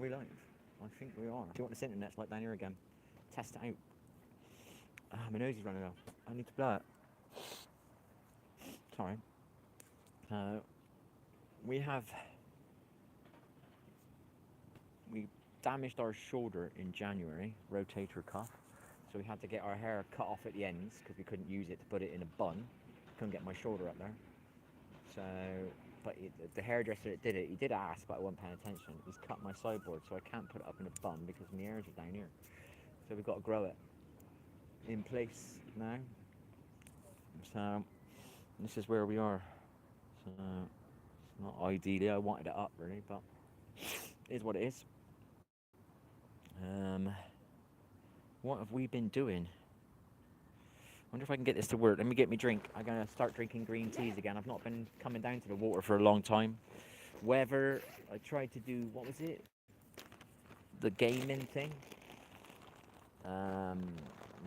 we live? I think we are. Do you want this internet's like down here again? Test it out. My nose is running off. I need to blow it. Sorry. We damaged our shoulder in January, rotator cuff. So we had to get our hair cut off at the ends because we couldn't use it to put it in a bun. Couldn't get my shoulder up there. So, but the hairdresser that did it, he did ask, but I wasn't paying attention. He's cut my sideboard, so I can't put it up in a bun because my hairs are down here. So we've got to grow it in place now. So this is where we are. So it's not ideally. I wanted it up really, but it is what it is. What have we been doing? I wonder if I can get this to work. Let me get me drink. I'm gonna start drinking green teas again. I've not been coming down to the water for a long time. Weather. I tried to do, what was it? The gaming thing.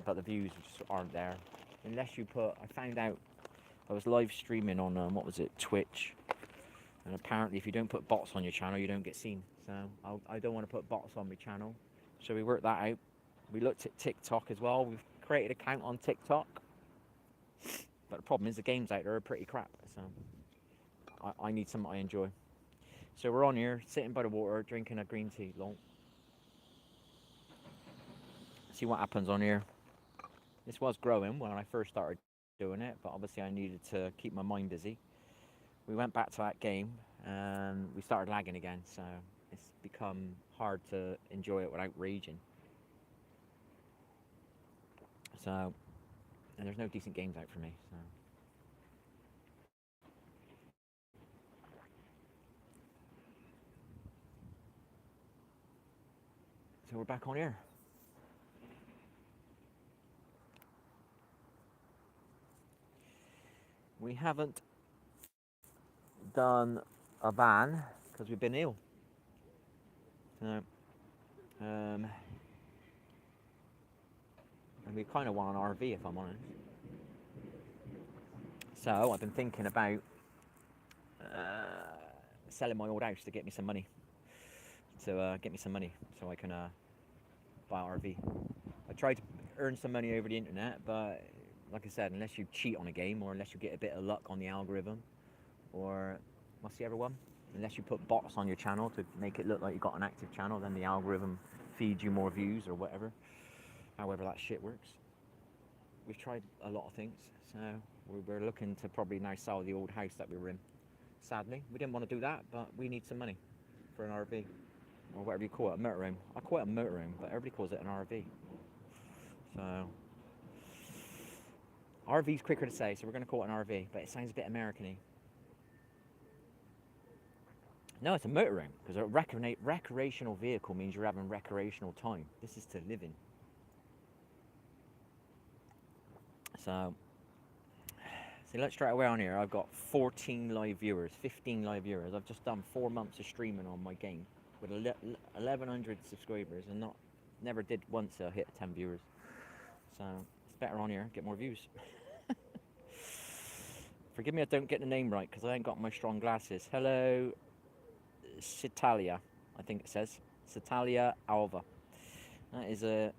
But the views just aren't there. Unless you put, I found out I was live streaming on, what was it, Twitch. And apparently if you don't put bots on your channel, you don't get seen. So I don't want to put bots on my channel. So we worked that out. We looked at TikTok as well. We've created an account on TikTok. But the problem is the games out there are pretty crap. So I need something I enjoy. So we're on here, sitting by the water, drinking a green tea. Long. See what happens on here. This was growing when I first started doing it, but obviously I needed to keep my mind busy. We went back to that game and we started lagging again, so it's become hard to enjoy it without raging. So, and there's no decent games out for me, so we're back on here. We haven't done a van because we've been ill. So, and we kind of want an RV, if I'm honest. So I've been thinking about selling my old house to get me some money. To get me some money so I can buy an RV. I tried to earn some money over the internet, but like I said, unless you cheat on a game or unless you get a bit of luck on the algorithm, or what's the other one? Unless you put bots on your channel to make it look like you've got an active channel, then the algorithm feeds you more views or whatever. However that shit works. We've tried a lot of things, so we're looking to probably now sell the old house that we were in. Sadly, we didn't want to do that, but we need some money for an RV. Or whatever you call it, a motorhome. I call it a motorhome, but everybody calls it an RV. So, RV's quicker to say, so we're going to call it an RV, but it sounds a bit American-y. No, it's a motorhome, because a recreational vehicle means you're having recreational time. This is to live in. So, see, let's straight away on here. I've got 14 live viewers, 15 live viewers. I've just done 4 months of streaming on my game with 1,100 subscribers, and never did once hit 10 viewers. So it's better on here, get more views. Forgive me, I don't get the name right because I ain't got my strong glasses. Hello, Citalia, I think it says Citalia Alva. That is a.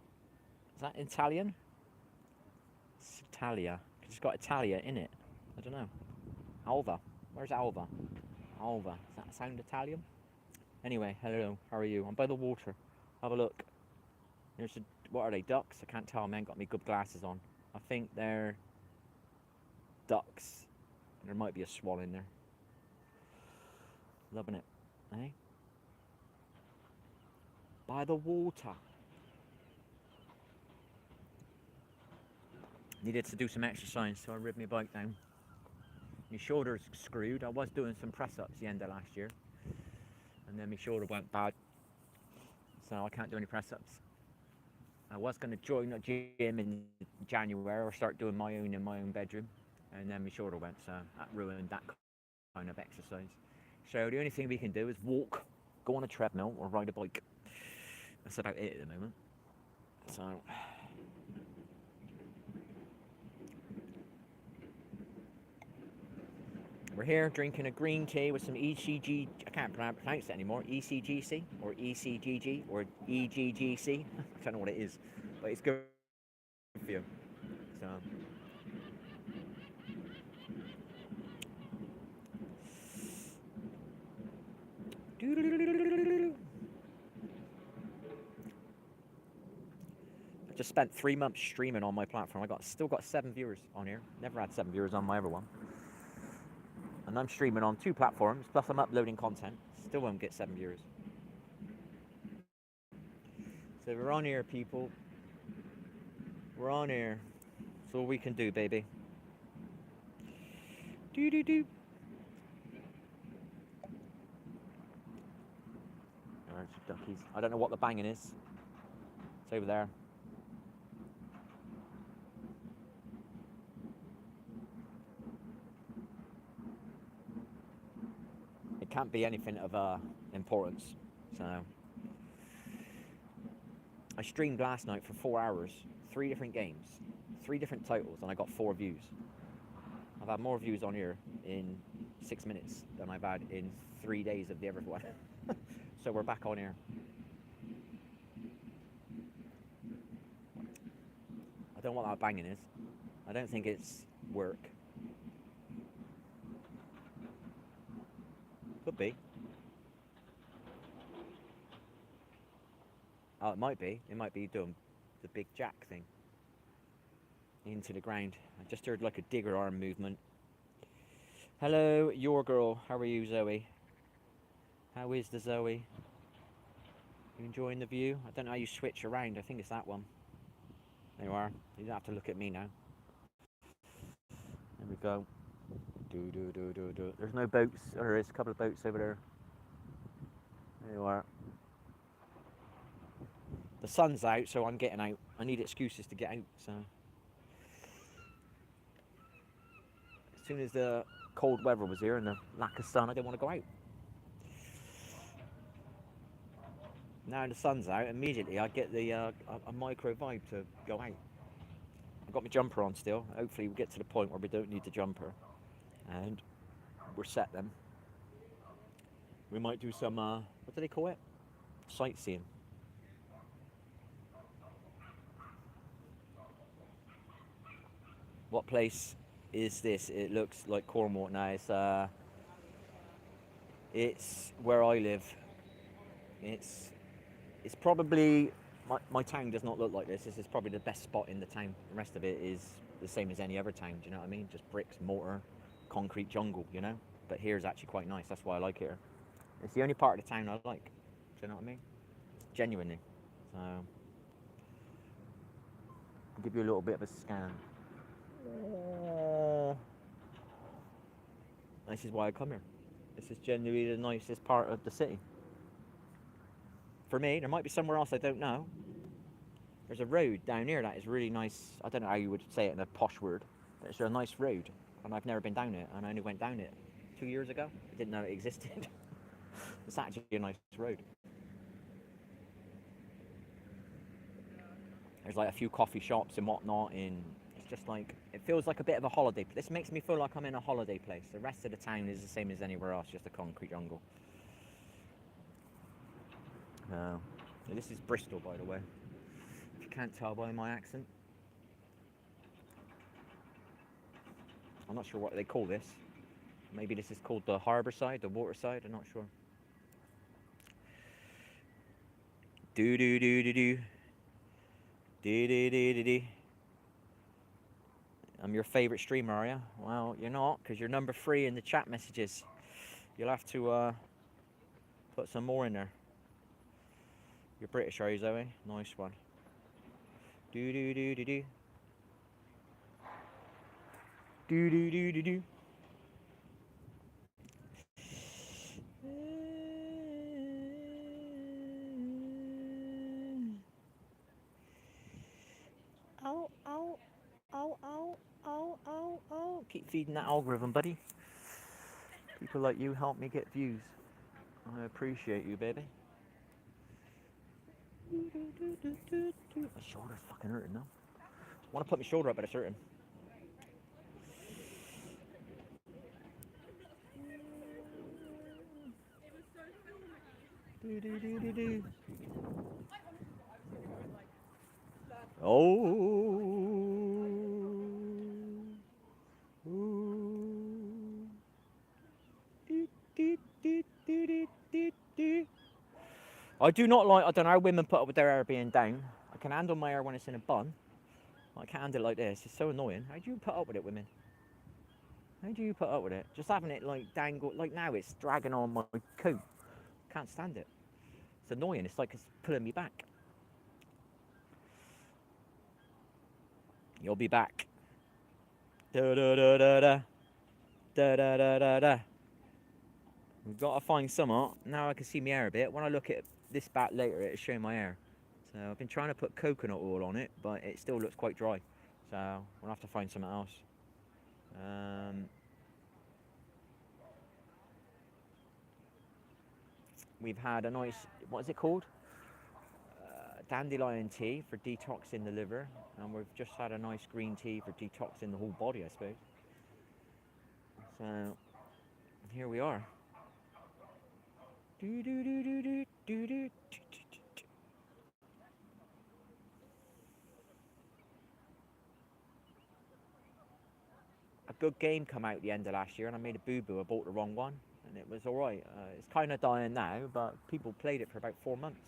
Is that Italian? Citalia. It's got Italia in it. I don't know. Alva. Where's Alva? Alva. Does that sound Italian? Anyway, hello. How are you? I'm by the water. Have a look. There's what are they? Ducks? I can't tell. I ain't got my good glasses on. I think they're ducks. There might be a swan in there. Loving it, eh? By the water. Needed to do some exercise, so I ripped my bike down. My shoulder's screwed. I was doing some press-ups the end of last year, and then my shoulder went bad, so I can't do any press-ups. I was going to join a gym in January or start doing my own in my own bedroom, and then my shoulder went, so that ruined that kind of exercise. So the only thing we can do is walk, go on a treadmill, or ride a bike. That's about it at the moment. So We're here drinking a green tea with some ECG. I can't pronounce it anymore. ECGC or ECGG or EGGC. I don't know what it is, but it's good for you. So. I just spent 3 months streaming on my platform. Still got 7 viewers on here. Never had 7 viewers on my other one. And I'm streaming on 2 platforms, plus I'm uploading content. Still won't get 7 viewers. So we're on here, people. We're on here. That's all we can do, baby. Do. There's duckies. I don't know what the banging is. It's over there. It can't be anything of importance. So I streamed last night for 4 hours, 3 different games, 3 different titles, and I got 4 views. I've had more views on here in 6 minutes than I've had in 3 days of the other one. So we're back on here. I don't know what that banging is. I don't think it's work. Could be. Oh, it might be. It might be doing the big jack thing into the ground. I just heard like a digger arm movement. Hello, your girl. How are you, Zoe? How is the Zoe? You enjoying the view? I don't know how you switch around. I think it's that one. There you are. You don't have to look at me now. There we go. Do. There's no boats. Oh, there is a couple of boats over there. There you are. The sun's out, so I'm getting out. I need excuses to get out, so. As soon as the cold weather was here and the lack of sun, I didn't want to go out. Now the sun's out, immediately I get the a micro vibe to go out. I've got my jumper on still. Hopefully we'll get to the point where we don't need the jumper. And we're set then. We might do some, what do they call it? Sightseeing. What place is this? It looks like Cornwall now. It's where I live. It's probably, my town does not look like this. This is probably the best spot in the town. The rest of it is the same as any other town, do you know what I mean? Just bricks, mortar, concrete jungle, you know? But here's actually quite nice. That's why I like here. It's the only part of the town I like. Do you know what I mean? Genuinely. So, I'll give you a little bit of a scan. This is why I come here. This is genuinely the nicest part of the city. For me, there might be somewhere else I don't know. There's a road down here that is really nice. I don't know how you would say it in a posh word, but it's a nice road, and I've never been down it, and I only went down it 2 years ago. I didn't know it existed. It's actually a nice road. There's like a few coffee shops and whatnot, and it's just like, it feels like a bit of a holiday. This makes me feel like I'm in a holiday place. The rest of the town is the same as anywhere else, just a concrete jungle. This is Bristol, by the way, if you can't tell by my accent. I'm not sure what they call this. Maybe this is called the harbour side, the water side, I'm not sure. Do. I'm your favourite streamer, are you? Well, you're not, because you're number 3 in the chat messages. You'll have to put some more in there. You're British, are you, Zoe? Nice one. Do. Do. Ow. Keep feeding that algorithm, buddy. People like you help me get views. I appreciate you, baby. My shoulder's fucking hurting now. I want to put my shoulder up, but it's hurting. Do, do, do, do, do. Oh. Ooh. Do, do, do, do, do, do, do. I do not like, I don't know how women put up with their hair being down. I can handle my hair when it's in a bun. I can't handle it like this. It's so annoying. How do you put up with it, women? How do you put up with it? Just having it like dangle, like now it's dragging on my coat. Can't stand it. It's annoying. It's like it's pulling me back. You'll be back. Da da da da da. Da da da da da. We've got to find some. Now I can see my hair a bit. When I look at this back later, it'll show my hair. So I've been trying to put coconut oil on it, but it still looks quite dry. So we'll have to find something else. We've had a nice, what is it called? Dandelion tea for detoxing the liver, and we've just had a nice green tea for detoxing the whole body, I suppose. So here we are. Do, do, do, do, do, do, do, do. A good game come out the end of last year, and I made a boo-boo. I bought the wrong one, and it was all right. It's kind of dying now, but people played it for about 4 months,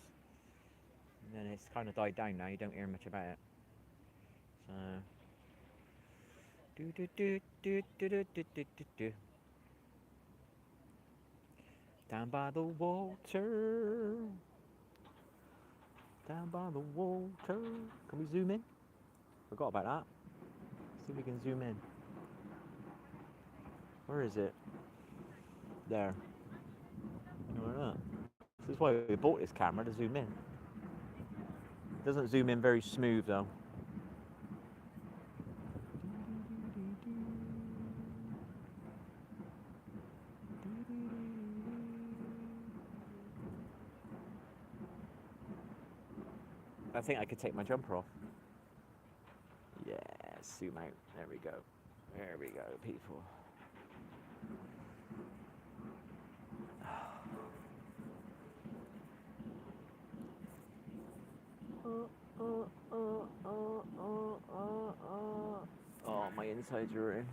and then it's kind of died down now. You don't hear much about it. So do do do do do do do do do do. Down by the water. Down by the water. Can we zoom in? Forgot about that. See if we can zoom in. Where is it? There. Where not? This is why we bought this camera, to zoom in. It doesn't zoom in very smooth though. I think I could take my jumper off. Yeah, zoom out. There we go. There we go, people. Oh, my insides are in.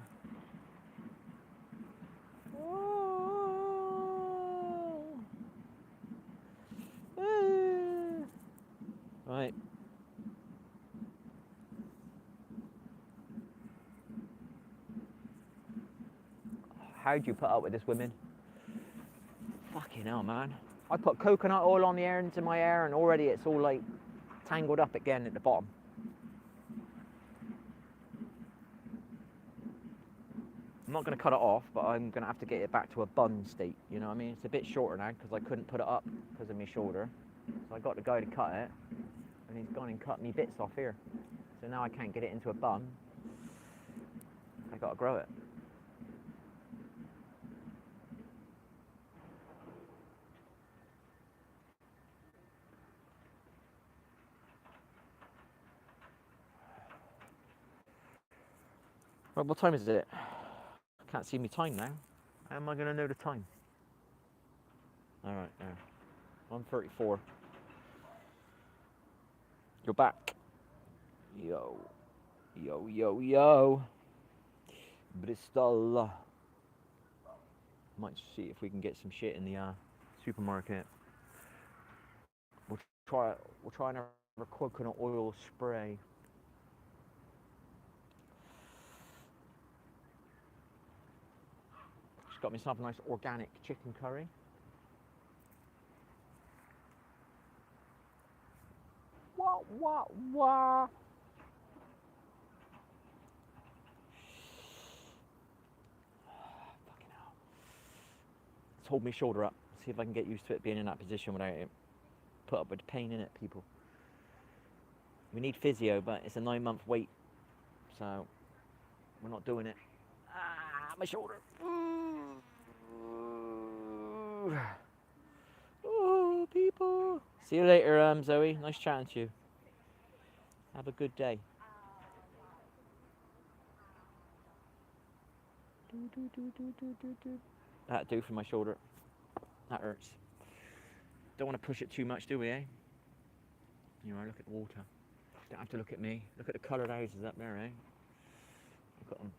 Right. How'd you put up with this, women? Fucking hell, man. I put coconut oil on the ends of my hair, and already it's all like tangled up again at the bottom. I'm not going to cut it off, but I'm going to have to get it back to a bun state, you know what I mean? It's a bit shorter now because I couldn't put it up because of my shoulder. So I got the guy to cut it, and he's gone and cut me bits off here. So now I can't get it into a bun. I got to grow it. Right, what time is it? I can't see me time now. How am I going to know the time? Alright, there. 1:34. You're back. Yo. Yo, yo, yo. Bristol. Might see if we can get some shit in the supermarket. We'll try another coconut oil spray. Just got myself a nice organic chicken curry. Wah, wah, wah. Fucking hell. Let's hold my shoulder up. See if I can get used to it being in that position without it. Put up with the pain in it, people. We need physio, but it's a 9-month wait. So we're not doing it. Ah, my shoulder. Oh, people. See you later, Zoe. Nice chatting to you. Have a good day. That'll do for my shoulder. That hurts. Don't want to push it too much, do we, eh? You know, look at the water. Don't have to look at me. Look at the coloured houses up there, eh? Look at them.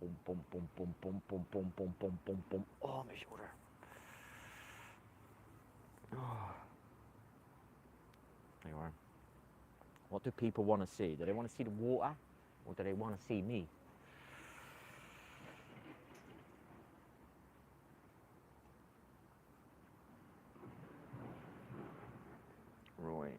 Boom, boom, boom, boom, boom, boom, boom, boom, boom, boom, boom. Oh, my shoulder. Oh. There you are. What do people want to see? Do they want to see the water, or do they want to see me? Right.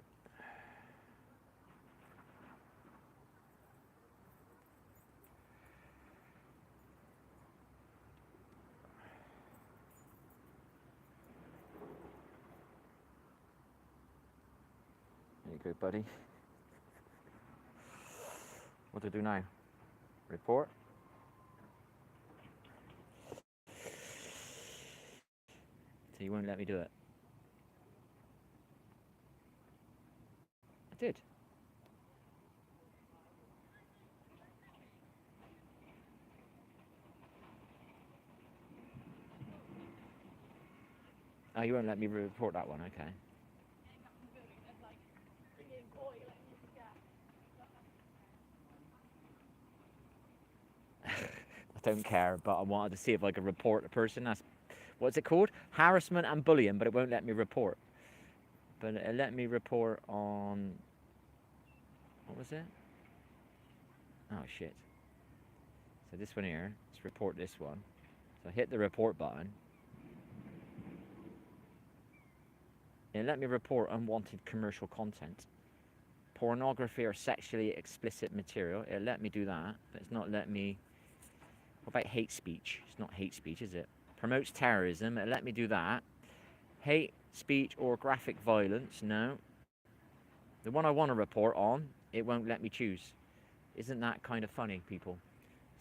There you go, buddy. What do I do now? Report? So you won't let me do it? I did. Oh, you won't let me report that one, okay. I don't care, but I wanted to see if I could report the person. That's, what's it called? Harassment and bullying, but it won't let me report. But it let me report on, what was it? Oh shit. So this one here, let's report this one. So I hit the report button. It let me report unwanted commercial content. Pornography or sexually explicit material. It let me do that, but it's not let me. What about hate speech? It's not hate speech, is it? Promotes terrorism. It let me do that. Hate speech or graphic violence. No. The one I want to report on, it won't let me choose. Isn't that kind of funny, people?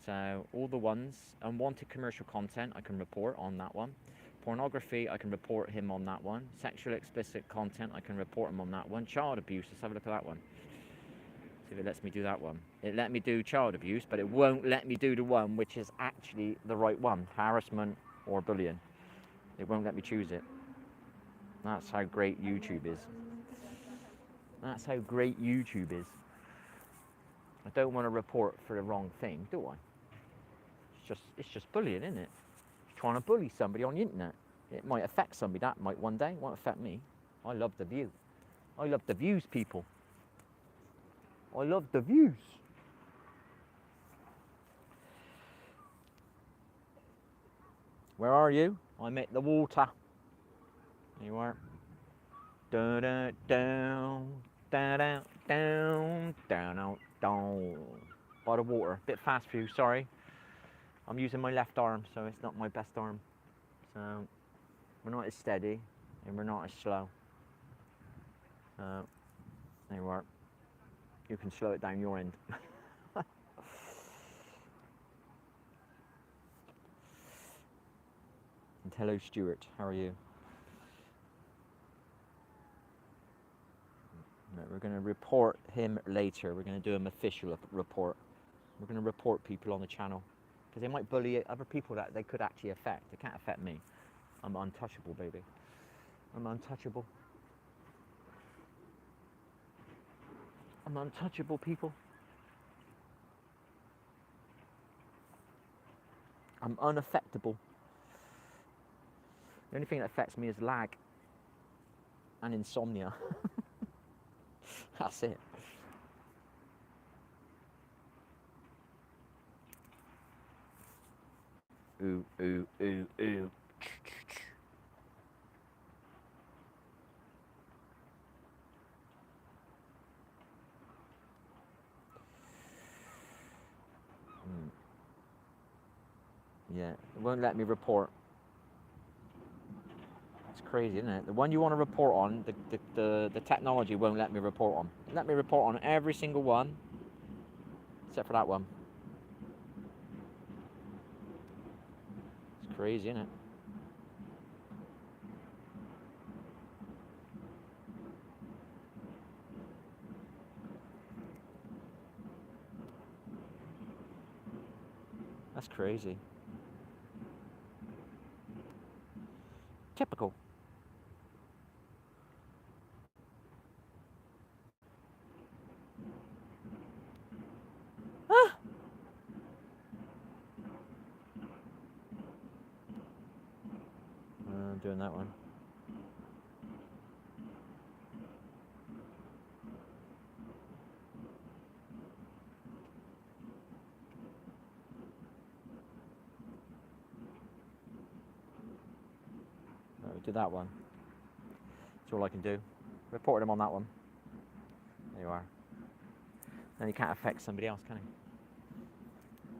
So all the ones, unwanted commercial content, I can report on that one. Pornography, I can report him on that one. Sexual explicit content, I can report him on that one. Child abuse, let's have a look at that one. See if it lets me do that one. It let me do child abuse, but it won't let me do the one which is actually the right one. Harassment or bullying. It won't let me choose it. That's how great YouTube is. That's how great YouTube is. I don't want to report for the wrong thing, do I? It's just bullying, isn't it? Trying to bully somebody on the internet. It might affect somebody, that might one day, it won't affect me. I love the view. I love the views, people. I love the views. Where are you? I'm at the water. There you are. Da da down, da da down, down, down. By the water. Bit fast for you, sorry. I'm using my left arm, so it's not my best arm. So we're not as steady and we're not as slow. So there you are. You can slow it down your end. And hello, Stuart. How are you? Right, we're going to report him later. We're going to do an official report. We're going to report people on the channel. Because they might bully other people that they could actually affect. They can't affect me. I'm untouchable, baby. I'm untouchable. I'm untouchable, people. I'm unaffectable. The only thing that affects me is lag and insomnia. That's it. Ooh, ooh, ooh, ooh. Yeah, it won't let me report. It's crazy, isn't it? The one you want to report on, the technology won't let me report on. Let me report on every single one, except for that one. It's crazy, isn't it? That's crazy. Typical. doing that one. No, we did that one. That's all I can do. Reported him on that one. There you are. Then he can't affect somebody else, can he?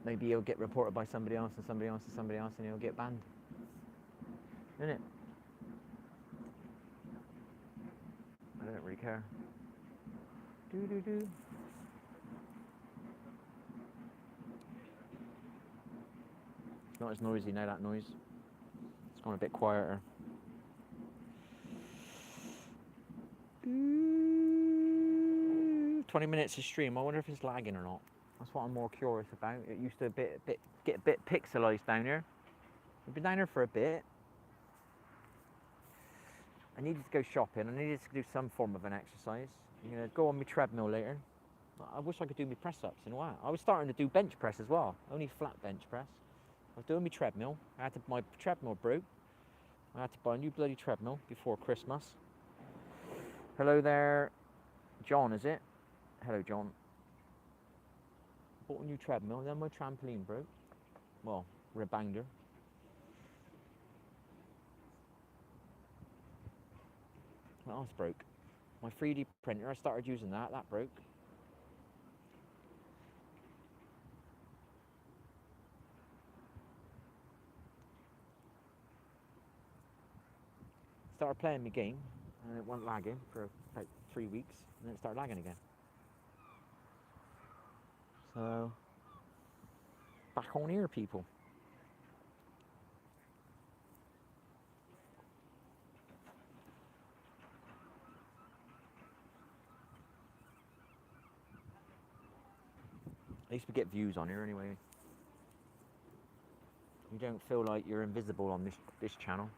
Maybe he'll get reported by somebody else and somebody else and somebody else, and he'll get banned. Isn't it? I don't really care. Do. It's not as noisy now, that noise. It's gone a bit quieter. 20 minutes of stream. I wonder if it's lagging or not. That's what I'm more curious about. It used to get a bit pixelized down here. We've been down here for a bit. I needed to go shopping. I needed to do some form of an exercise. I'm gonna go on my treadmill later. I wish I could do my press ups in a while. I was starting to do bench press as well. Only flat bench press. I was doing my treadmill. My treadmill broke. I had to buy a new bloody treadmill before Christmas. Hello there, John, is it? Hello, John. Bought a new treadmill, then my trampoline broke. Well, rebounder. What else broke? My 3D printer, I started using that broke. Started playing my game, and it went lagging for about 3 weeks, and then it started lagging again. So, back on here, people. At least we get views on here anyway. You don't feel like you're invisible on this channel.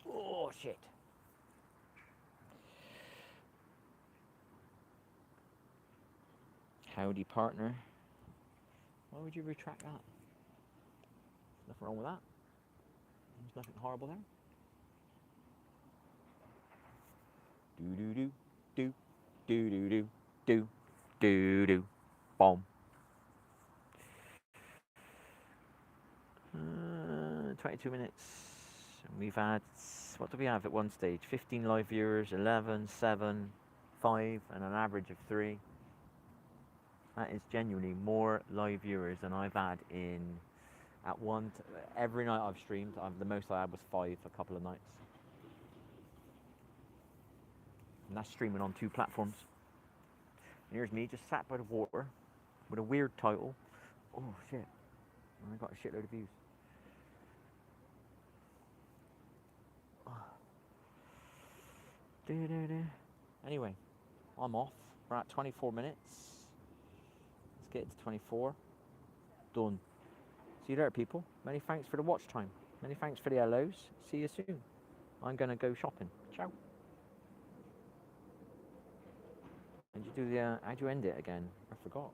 Oh shit. Howdy, partner. Why would you retract that? Nothing wrong with that. There's nothing horrible there. Do. Boom. 22 minutes. And we've had, what do we have at one stage? 15 live viewers, 11, 7, 5, and an average of 3. That is genuinely more live viewers than I've had every night I've streamed. The most I had was 5 a couple of nights. And that's streaming on 2 platforms. And here's me just sat by the water with a weird title. Oh shit. And I got a shitload of views. Anyway, I'm off. We're at 24 minutes. Let's get it to 24. Done. See you later, people. Many thanks for the watch time. Many thanks for the hellos. See you soon. I'm going to go shopping. Ciao. How'd you end it again? I forgot.